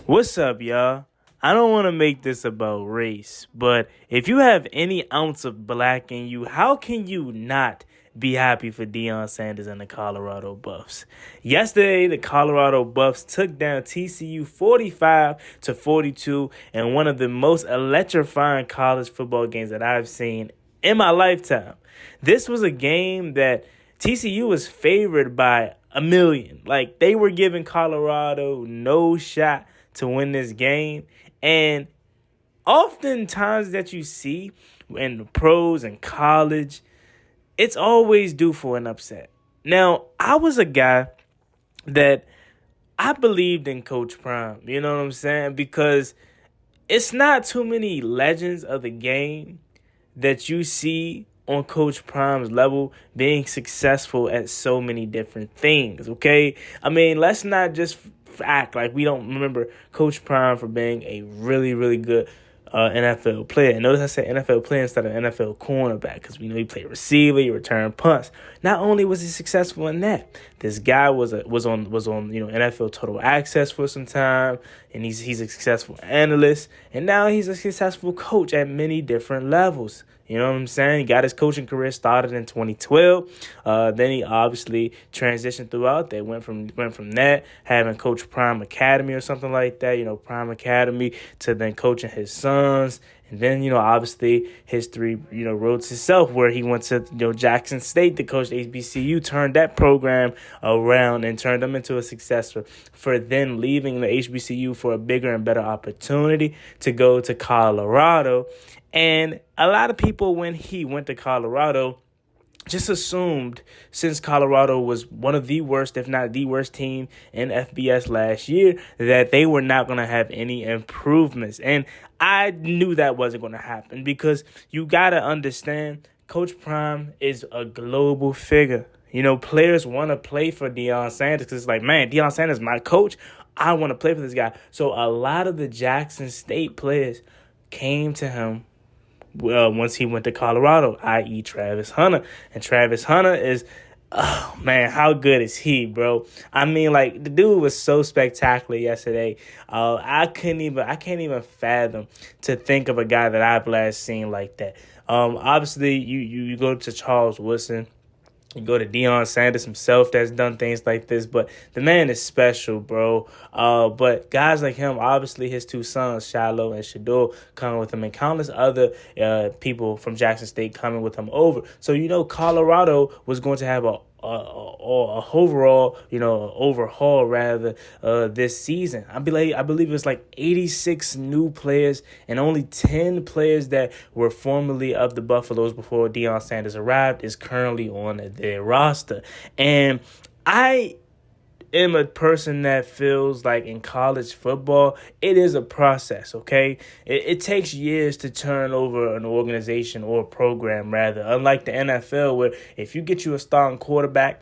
What's up, y'all? I don't want to make this about race, but if you have any ounce of black in you, how can you not be happy for Deion Sanders and the Colorado Buffs? Yesterday, the Colorado Buffs took down TCU 45-42 in one of the most electrifying college football games that I've seen in my lifetime. This was a game that TCU was favored by a million. Like, they were giving Colorado no shot to win this game. And oftentimes that you see in the pros and college, it's always due for an upset. Now, I was a guy that I believed in Coach Prime. You know what I'm saying? Because it's not too many legends of the game that you see on Coach Prime's level being successful at so many different things, okay? I mean, let's not just act like we don't remember Coach Prime for being a really, really good NFL player. Notice I said NFL player instead of NFL cornerback because we know he played receiver, he returned punts. Not only was he successful in that, this guy was on NFL Total Access for some time, and he's a successful analyst, and now he's a successful coach at many different levels. You know what I'm saying? He got his coaching career started in 2012. Then he obviously transitioned throughout. They went from that, having Coach Prime Academy or something like that, Prime Academy, to then coaching his sons. And then, obviously history, wrote itself where he went to, Jackson State to coach the HBCU, turned that program around and turned them into a successor for then leaving the HBCU for a bigger and better opportunity to go to Colorado. And a lot of people, when he went to Colorado, just assumed, since Colorado was one of the worst, if not the worst team in FBS last year, that they were not going to have any improvements. And I knew that wasn't going to happen because you got to understand, Coach Prime is a global figure. Players want to play for Deion Sanders because it's like, man, Deion Sanders is my coach. I want to play for this guy. So a lot of the Jackson State players came to him once he went to Colorado, i.e. Travis Hunter. And Travis Hunter is, oh man, how good is he, bro? I mean, like, the dude was so spectacular yesterday. I can't even fathom to think of a guy that I've last seen like that. Obviously, you go to Charles Woodson. You go to Deion Sanders himself that's done things like this, but the man is special, bro. But guys like him, obviously his two sons, Shiloh and Shador, coming with him, and countless other people from Jackson State coming with him over. So, Colorado was going to have a overall, overhaul rather this season. I believe it was like 86 new players and only 10 players that were formerly of the Buffaloes before Deion Sanders arrived is currently on their roster. And I am a person that feels like in college football, it is a process, okay? It takes years to turn over an organization or a program, rather. Unlike the NFL, where if you get you a starting quarterback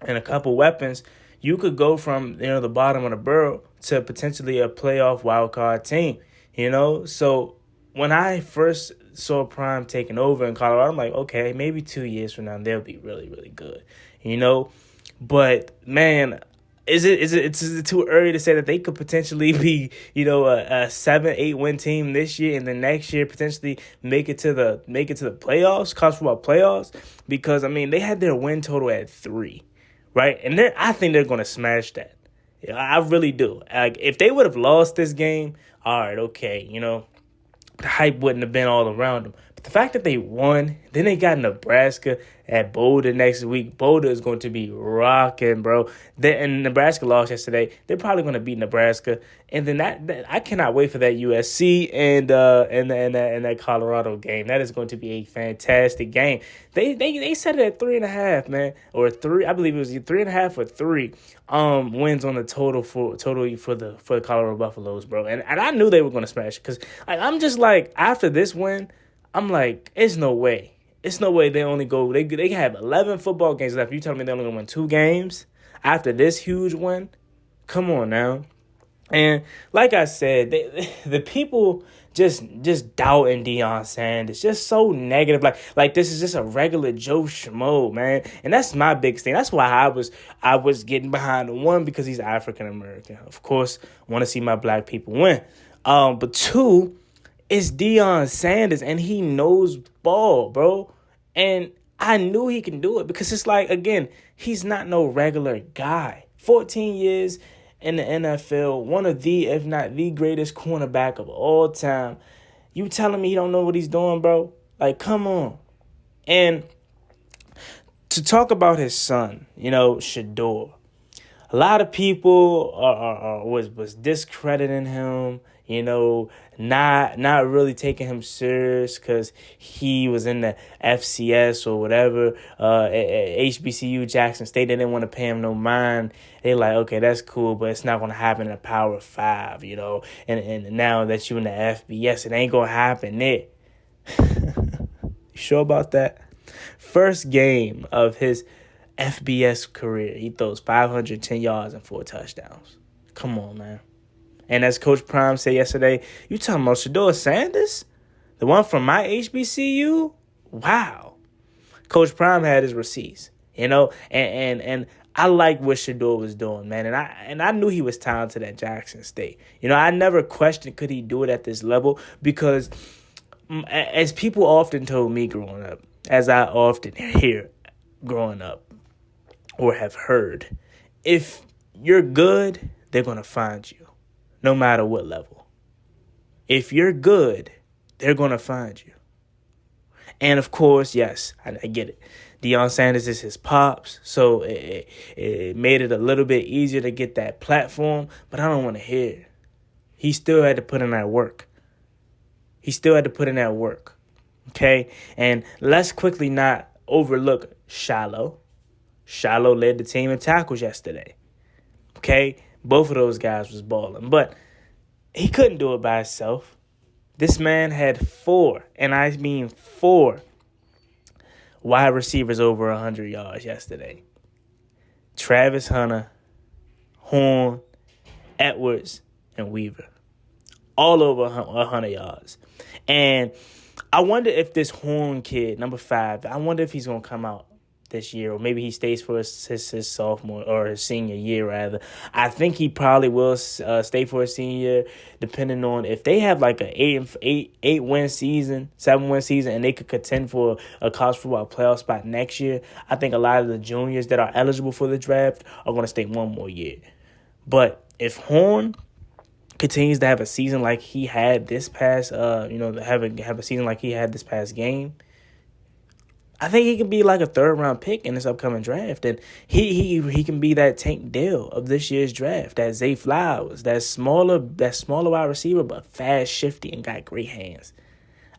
and a couple weapons, you could go from, the bottom of the barrel to potentially a playoff wildcard team, So when I first saw Prime taking over in Colorado, I'm like, okay, maybe 2 years from now, they'll be really, really good, But man, is it too early to say that they could potentially be, a 7-8 win team this year, and the next year potentially make it to the playoffs, college football playoffs? Because I mean, they had their win total at 3, right? And then I think they're going to smash that. Yeah, I really do. Like, if they would have lost this game, all right, okay, the hype wouldn't have been all around them. But the fact that they won, then they got Nebraska at Boulder next week. Boulder is going to be rocking, bro. And Nebraska lost yesterday. They're probably going to beat Nebraska. And then that I cannot wait for that USC and that Colorado game. That is going to be a fantastic game. They set it at 3.5, man, or 3. I believe it was 3.5 or 3 wins on the total for the Colorado Buffaloes, bro. And I knew they were going to smash it because I'm just like, after this win, I'm like, it's no way. It's no way they only go. They have 11 football games left. You telling me they're only going to win 2 games after this huge win? Come on now. And like I said, the people just doubting Deion Sanders, just so negative. Like this is just a regular Joe Schmo, man. And that's my biggest thing. That's why I was getting behind the one, because he's African American. Of course, want to see my black people win. But two, it's Deion Sanders, and he knows ball, bro. And I knew he can do it, because it's like, again, he's not no regular guy. 14 years in the NFL, one of the, if not the greatest cornerback of all time. You telling me he don't know what he's doing, bro? Like, come on. And to talk about his son, Shador, a lot of people was discrediting him, not really taking him serious because he was in the FCS or whatever. At HBCU, Jackson State, they didn't want to pay him no mind. They like, okay, that's cool, but it's not going to happen in the Power 5, And now that you in the FBS, it ain't going to happen there. You sure about that? First game of his FBS career, he throws 510 yards and 4 touchdowns. Come on, man. And as Coach Prime said yesterday, you talking about Shador Sanders? The one from my HBCU? Wow. Coach Prime had his receipts, and I like what Shador was doing, man. And I knew he was talented at Jackson State. I never questioned could he do it at this level, because as people often told me growing up, as I often hear growing up or have heard, if you're good, they're going to find you. No matter what level. If you're good, they're going to find you. And of course, yes, I get it. Deion Sanders is his pops, so it made it a little bit easier to get that platform, but I don't want to hear it. He still had to put in that work. Okay? And let's quickly not overlook Shiloh. Shiloh led the team in tackles yesterday. Okay? Both of those guys was balling. But he couldn't do it by himself. This man had 4, and I mean 4, wide receivers over 100 yards yesterday. Travis Hunter, Horn, Edwards, and Weaver. All over 100 yards. And I wonder if this Horn kid, number 5, I wonder if he's going to come out this year, or maybe he stays for his sophomore or his senior year, rather. I think he probably will stay for his senior year, depending on if they have like an 8-win season, 7-win season, and they could contend for a college football playoff spot next year. I think a lot of the juniors that are eligible for the draft are going to stay one more year. But if Horn continues to have a season like he had this past, have a season like he had this past game, I think he can be like a 3rd-round pick in this upcoming draft, and he can be that Tank Dell of this year's draft, that Zay Flowers, that smaller wide receiver, but fast, shifty, and got great hands.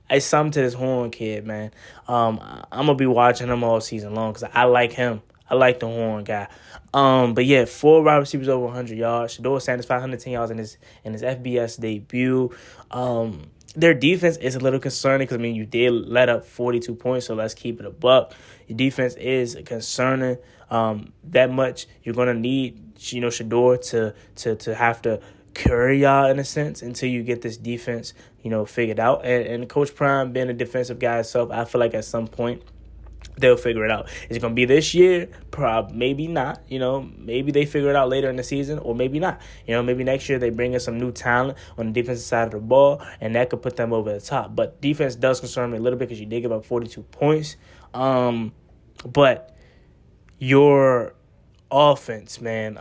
It's something to this Horn kid, man. I'm gonna be watching him all season long because I like him. I like the Horn guy. But yeah, 4 wide receivers over 100 yards. Shador Sanders 510 yards in his FBS debut. Their defense is a little concerning because, you did let up 42 points, so let's keep it a buck. Your defense is concerning that much. You're going to need, Shador to have to carry y'all in a sense until you get this defense, figured out. And Coach Prime, being a defensive guy himself, I feel like at some point they'll figure it out. Is it going to be this year? Maybe not. Maybe they figure it out later in the season, or maybe not. Maybe next year they bring in some new talent on the defensive side of the ball, and that could put them over the top. But defense does concern me a little bit because you did give up 42 points. But your offense, man,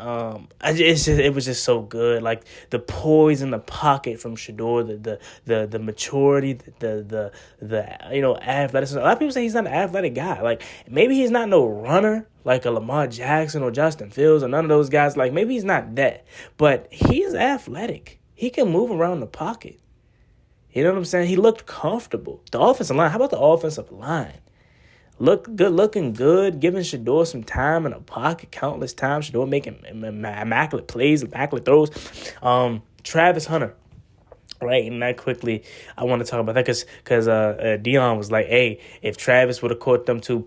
it was just so good. Like the poise in the pocket from Shador, the maturity, the athleticism. A lot of people say he's not an athletic guy. Like maybe he's not no runner like a Lamar Jackson or Justin Fields or none of those guys. Like maybe he's not that, but he's athletic. He can move around the pocket. You know what I'm saying? He looked comfortable. The offensive line. How about the offensive line? Looking good, giving Shador some time in the pocket, countless times. Shador making immaculate plays, immaculate throws. Travis Hunter, right? And that quickly, I want to talk about that because Deion was like, hey, if Travis would have caught them two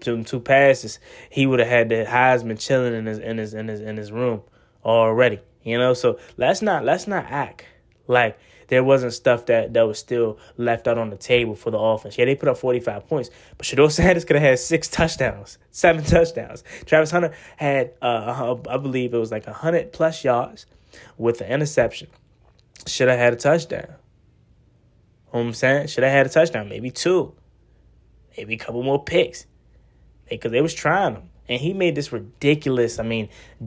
passes, he would have had the Heisman chilling in his room already. So let's not act like there wasn't stuff that was still left out on the table for the offense. Yeah, they put up 45 points, but Shador Sanders could have had 6 touchdowns, 7 touchdowns. Travis Hunter had, I believe it was like 100 plus yards with an interception. Should have had a touchdown. You know what I'm saying? Should have had a touchdown, maybe 2, maybe a couple more picks, because they was trying him. And he made this ridiculous,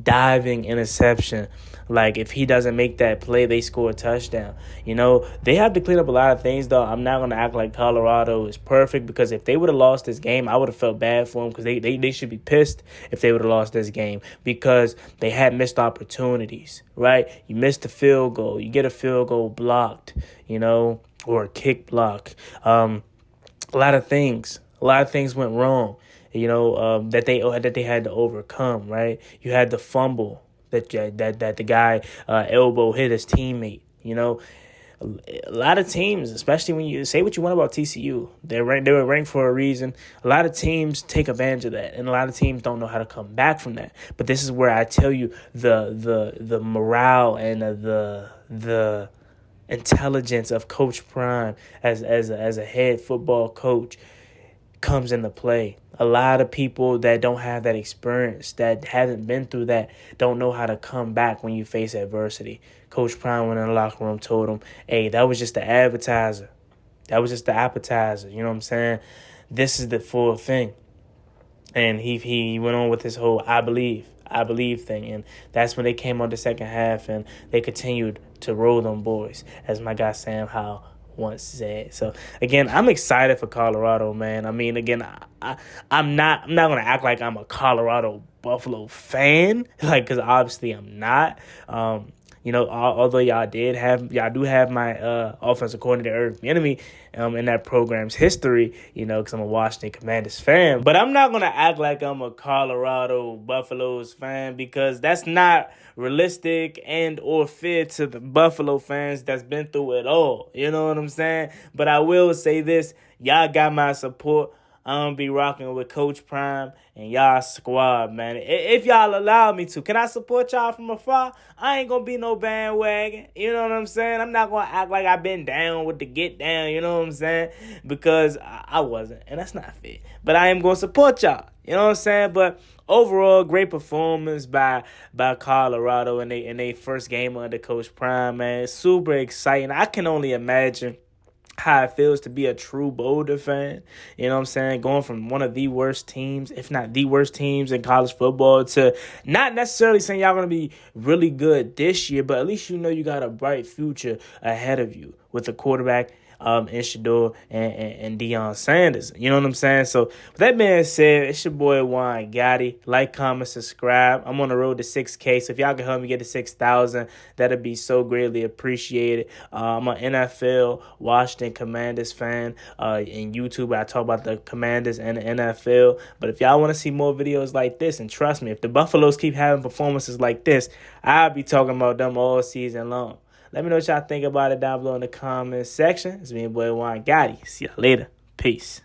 diving interception. Like, if he doesn't make that play, they score a touchdown. They have to clean up a lot of things, though. I'm not going to act like Colorado is perfect, because if they would have lost this game, I would have felt bad for them, because they should be pissed if they would have lost this game, because they had missed opportunities, right? You missed a field goal. You get a field goal blocked, or a kick block. A lot of things went wrong. That they had to overcome, right? You had the fumble that the guy elbow hit his teammate. A lot of teams, especially when you say what you want about TCU, they were ranked for a reason. A lot of teams take advantage of that, and a lot of teams don't know how to come back from that. But this is where I tell you the morale and the intelligence of Coach Prime as a head football coach comes into play. A lot of people that don't have that experience, that haven't been through that, don't know how to come back when you face adversity. Coach Prime went in the locker room, told him, hey, that was just the advertiser. That was just the appetizer. You know what I'm saying? This is the full thing. And he went on with his whole I believe thing. And that's when they came on the second half, and they continued to roll them boys, as my guy Sam Howell once said. So again, I'm excited for Colorado, man. I'm not gonna act like I'm a Colorado Buffalo fan, because obviously I'm not. Although y'all do have my offensive coordinator Eric Bieniemy in that program's history, because I'm a Washington Commanders fan. But I'm not gonna act like I'm a Colorado Buffaloes fan, because that's not realistic and or fair to the Buffalo fans that's been through it all. You know what I'm saying? But I will say this: y'all got my support. I'm going to be rocking with Coach Prime and y'all squad, man. If y'all allow me to. Can I support y'all from afar? I ain't going to be no bandwagon. You know what I'm saying? I'm not going to act like I've been down with the get down. You know what I'm saying? Because I wasn't. And that's not fair. But I am going to support y'all. You know what I'm saying? But overall, great performance by Colorado in their first game under Coach Prime, man. Super exciting. I can only imagine how it feels to be a true Boulder fan. You know what I'm saying? Going from one of the worst teams, if not the worst teams in college football, to not necessarily saying y'all going to be really good this year, but at least you got a bright future ahead of you with a quarterback and Shador and Deion Sanders. You know what I'm saying? So with that being said, it's your boy Juan Gotti. Like, comment, subscribe. I'm on the road to 6K. So if y'all can help me get to 6,000, that'd be so greatly appreciated. I'm an NFL Washington Commanders fan. In YouTube, I talk about the Commanders and the NFL. But if y'all want to see more videos like this, and trust me, if the Buffaloes keep having performances like this, I'll be talking about them all season long. Let me know what y'all think about it down below in the comments section. It's me, your boy Juan Gotti. See y'all later. Peace.